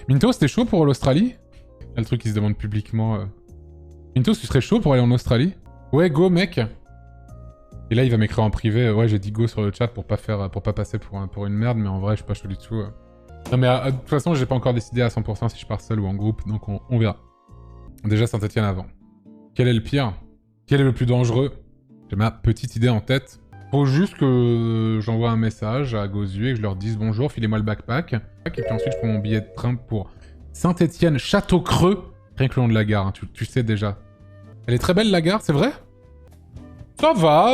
Mintos, t'es chaud pour l'Australie? Là, le truc qui se demande publiquement. Mintos, tu serais chaud pour aller en Australie? Ouais, go, mec. Et là, il va m'écrire en privé. Ouais, j'ai dit go sur le chat pour pas passer pour une merde, mais en vrai, je suis pas chaud du tout. Non, mais de toute façon, j'ai pas encore décidé à 100% si je pars seul ou en groupe, donc on verra. Déjà, Saint-Etienne avant. Quel est le pire? Quel est le plus dangereux? J'ai ma petite idée en tête. Faut juste que j'envoie un message à Gozu et que je leur dise bonjour, filez-moi le backpack. Et puis ensuite, je prends mon billet de train pour Saint-Etienne, Château-Creux. Rien que le long de la gare, hein, tu sais déjà. Elle est très belle, la gare, c'est vrai? Ça va,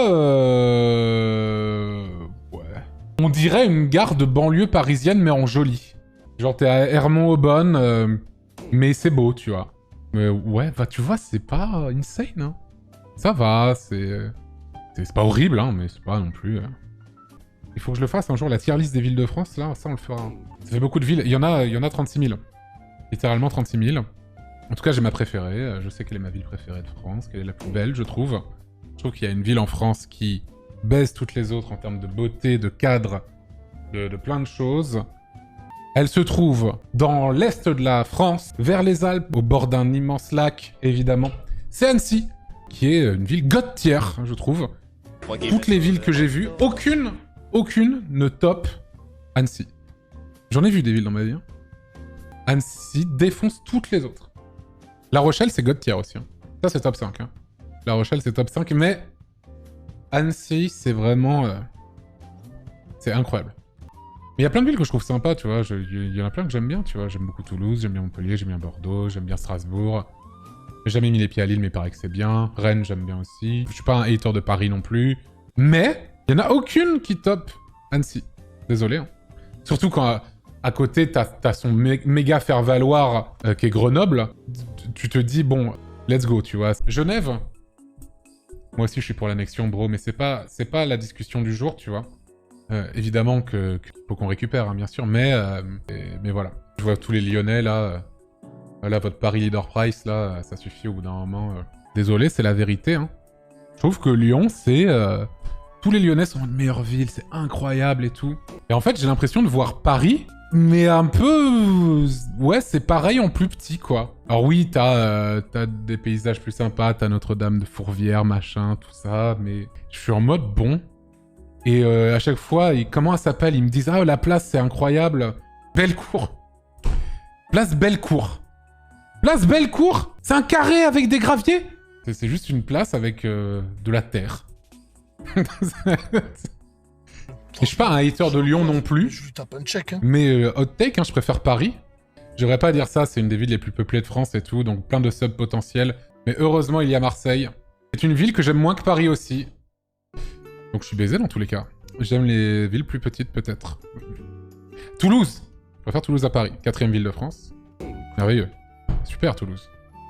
ouais. On dirait une gare de banlieue parisienne, mais en joli. Genre, t'es à Hermont-Aubonne, mais c'est beau, tu vois. Mais ouais, bah tu vois, c'est pas insane, hein. Ça va, c'est pas horrible, hein, mais c'est pas non plus... Il faut que je le fasse un jour, la tier list des villes de France, là, ça on le fera. Ça fait beaucoup de villes, il y en a 36 000. Littéralement 36 000. En tout cas, j'ai ma préférée, je sais quelle est ma ville préférée de France, quelle est la plus belle, je trouve. Je trouve qu'il y a une ville en France qui baise toutes les autres en termes de beauté, de cadre, de plein de choses. Elle se trouve dans l'est de la France, vers les Alpes, au bord d'un immense lac, évidemment. C'est Annecy, qui est une ville god tier, je trouve. Toutes les villes que j'ai vues, aucune ne top Annecy. J'en ai vu des villes dans ma vie. Hein. Annecy défonce toutes les autres. La Rochelle, c'est god tier aussi. Hein. Ça, c'est top 5. Hein. La Rochelle, c'est top 5, mais Annecy, c'est vraiment... c'est incroyable. Mais il y a plein de villes que je trouve sympas, tu vois. Il y en a plein que j'aime bien, tu vois. J'aime beaucoup Toulouse, j'aime bien Montpellier, j'aime bien Bordeaux, j'aime bien Strasbourg. J'ai jamais mis les pieds à Lille, mais il paraît que c'est bien. Rennes, j'aime bien aussi. Je suis pas un hater de Paris non plus. Mais il y en a aucune qui top Annecy. Désolé. Hein. Surtout quand à côté, t'as son méga faire-valoir qui est Grenoble. Tu te dis, bon, let's go, tu vois. Genève. Moi aussi, je suis pour l'annexion, bro, mais c'est pas la discussion du jour, tu vois. Évidemment que faut qu'on récupère, hein, bien sûr, mais voilà. Je vois tous les Lyonnais, là... Là, votre Paris Leader Price, là, ça suffit au bout d'un moment. Désolé, c'est la vérité, hein. Je trouve que Lyon, c'est... tous les Lyonnais sont une meilleure ville, c'est incroyable et tout. Et en fait, j'ai l'impression de voir Paris, mais un peu... Ouais, c'est pareil en plus petit, quoi. Alors oui, t'as des paysages plus sympas, t'as Notre-Dame de Fourvière, machin, tout ça, mais je suis en mode bon... Et à chaque fois, comment elle s'appelle? Ils me disent « Ah, la place, c'est incroyable. Bellecour. Place Bellecour. Place Bellecour? C'est un carré avec des graviers ?» C'est juste une place avec de la terre. Et je suis pas un hater de Lyon non plus. Je lui tape un check. Hein. Mais hot take, hein, je préfère Paris. Je devrais pas dire ça, c'est une des villes les plus peuplées de France et tout, donc plein de subs potentiels. Mais heureusement, il y a Marseille. C'est une ville que j'aime moins que Paris aussi. Donc je suis baisé dans tous les cas. J'aime les villes plus petites peut-être. Toulouse. Je préfère Toulouse à Paris. 4e ville de France. Merveilleux. Super Toulouse.